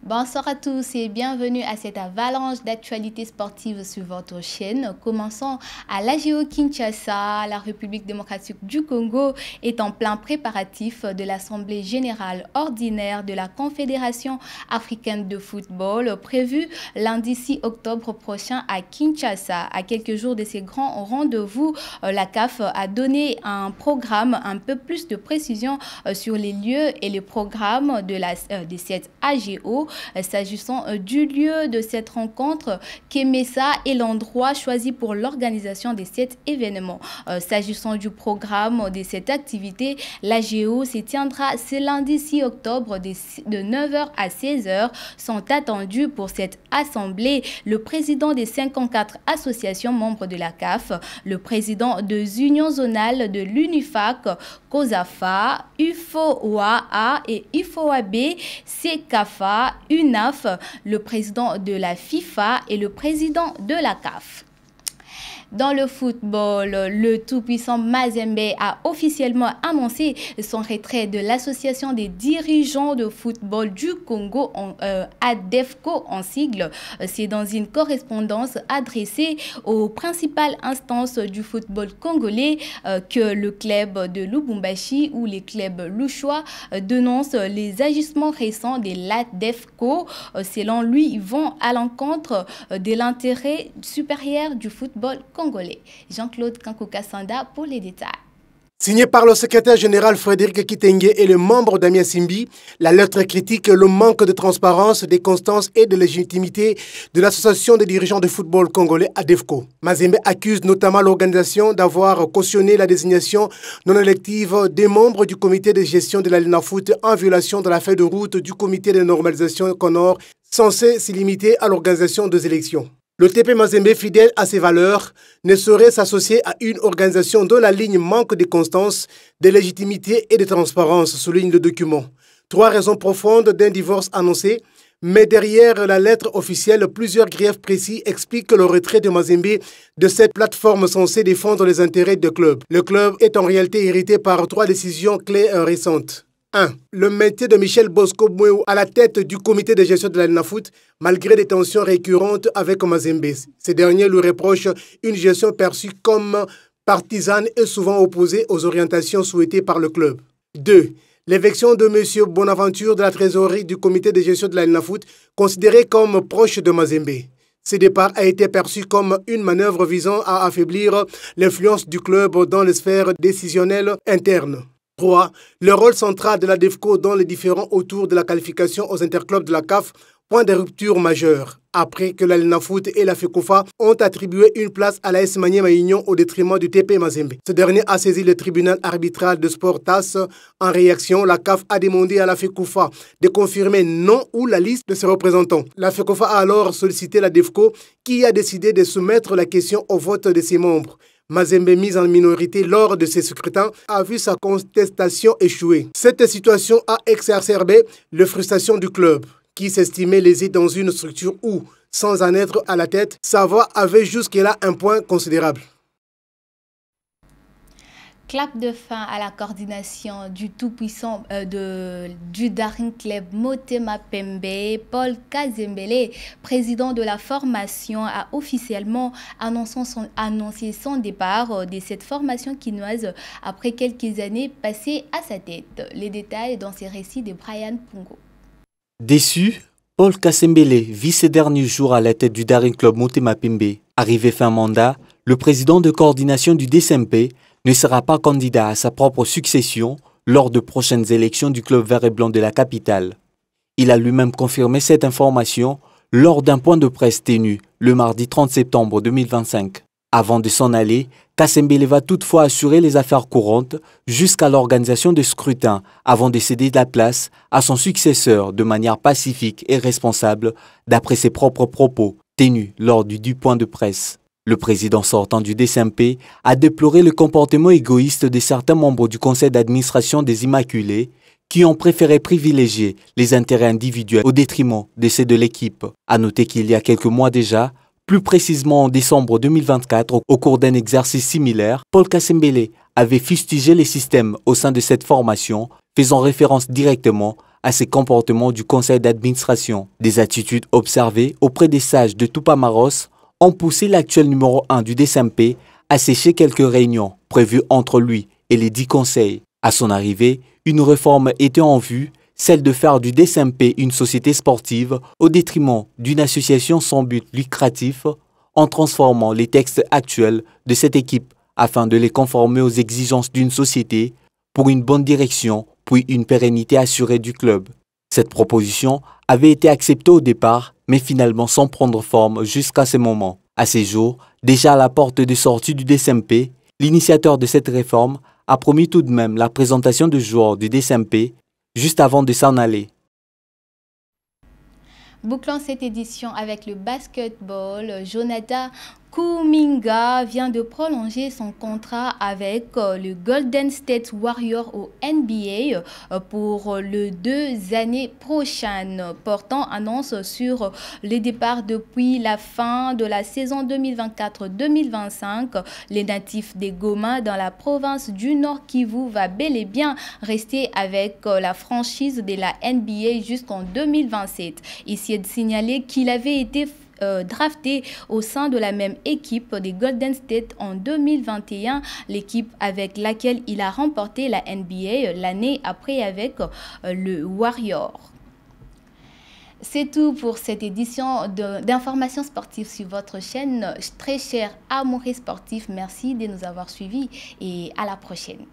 Bonsoir à tous et bienvenue à cette avalanche d'actualités sportives sur votre chaîne. Commençons à l'AGO Kinshasa. La République démocratique du Congo est en plein préparatif de l'Assemblée générale ordinaire de la Confédération africaine de football prévue lundi 6 octobre prochain à Kinshasa. À quelques jours de ces grands rendez-vous, la CAF a donné un programme, un peu plus de précision sur les lieux et les programmes de cette AGO. S'agissant du lieu de cette rencontre, Kemessa est l'endroit choisi pour l'organisation de cet événement. S'agissant du programme de cette activité, l'AGO se tiendra ce lundi 6 octobre de 9h à 16h. Sont attendus pour cette assemblée le président des 54 associations membres de la CAF, le président des unions zonales de l'UNIFAC, COSAFA, UFOA et UFOAB, CECAFA, UNAF, le président de la FIFA et le président de la CAF. Dans le football, le tout-puissant Mazembe a officiellement annoncé son retrait de l'association des dirigeants de football du Congo, ADEFCO en sigle. C'est dans une correspondance adressée aux principales instances du football congolais que le club de Lubumbashi ou les clubs louchois dénoncent les agissements récents de l'ADEFCO. Selon lui, ils vont à l'encontre de l'intérêt supérieur du football congolais. Jean-Claude Kankouka-Sanda pour les détails. Signé par le secrétaire général Frédéric Kitenge et le membre Damien Simbi, la lettre critique le manque de transparence, de constance et de légitimité de l'association des dirigeants de football congolais ADEFCO. Mazembe accuse notamment l'organisation d'avoir cautionné la désignation non élective des membres du comité de gestion de la LINAFOOT en violation de la feuille de route du comité de normalisation CONOR, censé se limiter à l'organisation des élections. Le TP Mazembe, fidèle à ses valeurs, ne saurait s'associer à une organisation dont la ligne manque de constance, de légitimité et de transparence, souligne le document. 3 raisons profondes d'un divorce annoncé, mais derrière la lettre officielle, plusieurs griefs précis expliquent le retrait de Mazembe de cette plateforme censée défendre les intérêts du club. Le club est en réalité hérité par 3 décisions clés récentes. 1. Le maintien de Michel Bosco Mouéou à la tête du comité de gestion de la LINAFOOT, malgré des tensions récurrentes avec Mazembe. Ces derniers lui reprochent une gestion perçue comme partisane et souvent opposée aux orientations souhaitées par le club. 2. L'éviction de M. Bonaventure de la trésorerie du comité de gestion de la LINAFOOT, considéré comme proche de Mazembe. Ce départ a été perçu comme une manœuvre visant à affaiblir l'influence du club dans les sphères décisionnelles internes. 3. Le rôle central de la DEFCO dans les différends autour de la qualification aux interclubs de la CAF, point de rupture majeure. Après que la LINAFOOT et la FECOFA ont attribué une place à l'AS Maniema Union au détriment du TP Mazembe. Ce dernier a saisi le tribunal arbitral de sport TAS. En réaction, la CAF a demandé à la FECOFA de confirmer non ou la liste de ses représentants. La FECOFA a alors sollicité la DEFCO qui a décidé de soumettre la question au vote de ses membres. Mazembe, mise en minorité lors de ses scrutins, a vu sa contestation échouer. Cette situation a exacerbé la frustration du club, qui s'estimait lésé dans une structure où, sans en être à la tête, sa voix avait jusque-là un point considérable. Clap de fin à la coordination du tout-puissant du Daring Club Motema Pembe. Paul Kazembele, président de la formation, a officiellement annoncé son départ de cette formation quinoise après quelques années passées à sa tête. Les détails dans ces récits de Brian Pungo. Déçu, Paul Kazembele vit ces derniers jours à la tête du Daring Club Motema Pembe. Arrivé fin mandat, le président de coordination du DSMP ne sera pas candidat à sa propre succession lors de prochaines élections du club vert et blanc de la capitale. Il a lui-même confirmé cette information lors d'un point de presse tenu le mardi 30 septembre 2025. Avant de s'en aller, Kazembele va toutefois assurer les affaires courantes jusqu'à l'organisation de scrutins avant de céder la place à son successeur de manière pacifique et responsable d'après ses propres propos tenus lors du point de presse. Le président sortant du DSMP a déploré le comportement égoïste de certains membres du conseil d'administration des Immaculés qui ont préféré privilégier les intérêts individuels au détriment de ceux de l'équipe. A noter qu'il y a quelques mois déjà, plus précisément en décembre 2024, au cours d'un exercice similaire, Paul Kazembele avait fustigé les systèmes au sein de cette formation, faisant référence directement à ces comportements du conseil d'administration. Des attitudes observées auprès des sages de Tupamaros ont poussé l'actuel numéro 1 du DSMP à sécher quelques réunions prévues entre lui et les 10 conseils. À son arrivée, une réforme était en vue, celle de faire du DSMP une société sportive au détriment d'une association sans but lucratif, en transformant les textes actuels de cette équipe afin de les conformer aux exigences d'une société pour une bonne direction puis une pérennité assurée du club. Cette proposition avait été acceptée au départ, mais finalement sans prendre forme jusqu'à ce moment. À ces jours, déjà à la porte de sortie du DSMP, l'initiateur de cette réforme a promis tout de même la présentation de joueurs du DSMP juste avant de s'en aller. Bouclons cette édition avec le basketball. Jonathan Kuminga vient de prolonger son contrat avec le Golden State Warriors au NBA pour les 2 années prochaines, portant annonce sur le départ depuis la fin de la saison 2024-2025. Les natifs des Goma dans la province du Nord Kivu va bel et bien rester avec la franchise de la NBA jusqu'en 2027. Ici est de signaler qu'il avait été drafté au sein de la même équipe des Golden State en 2021, l'équipe avec laquelle il a remporté la NBA l'année après avec le Warrior. C'est tout pour cette édition d'informations sportives sur votre chaîne. Très cher amoureux sportifs, merci de nous avoir suivis et à la prochaine.